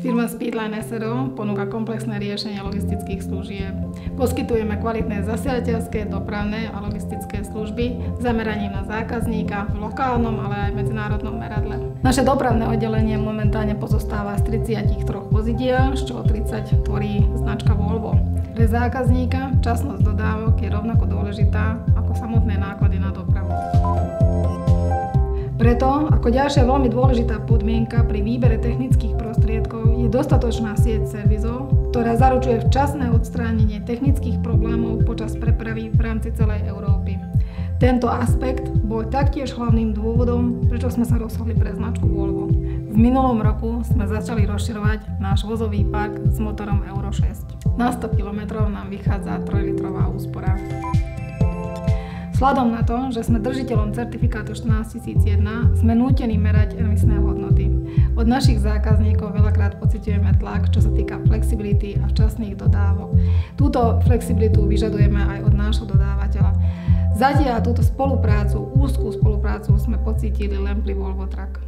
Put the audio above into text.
Firma Speedline SRO ponúka komplexné riešenie logistických služieb. Poskytujeme kvalitné zasielateľské, dopravné a logistické služby zameraním na zákazníka v lokálnom, ale aj medzinárodnom meradle. Naše dopravné oddelenie momentálne pozostáva z 33 vozidiel, z čoho 30 tvorí značka Volvo. Pre zákazníka časnosť dodávok je rovnako dôležitá ako samotné náklady na dopravu. Preto, ako ďalšia veľmi dôležitá podmienka pri výbere technických prostriedkov je dostatočná sieť servisov, ktorá zaručuje včasné odstránenie technických problémov počas prepravy v rámci celej Európy. Tento aspekt bol taktiež hlavným dôvodom, prečo sme sa rozhodli pre značku Volvo. V minulom roku sme začali rozširovať náš vozový park s motorom Euro 6. Na 100 km nám vychádza 3-litrová úspora. Vzhľadom na to, že sme držiteľom certifikátu 14001, sme nútení merať emisné hodnoty. Od našich zákazníkov veľakrát pociťujeme tlak, čo sa týka flexibility a včasných dodávok. Túto flexibilitu vyžadujeme aj od nášho dodávateľa. Zatiaľ túto spoluprácu, úzkú spoluprácu sme pocítili len pri Volvo Truck.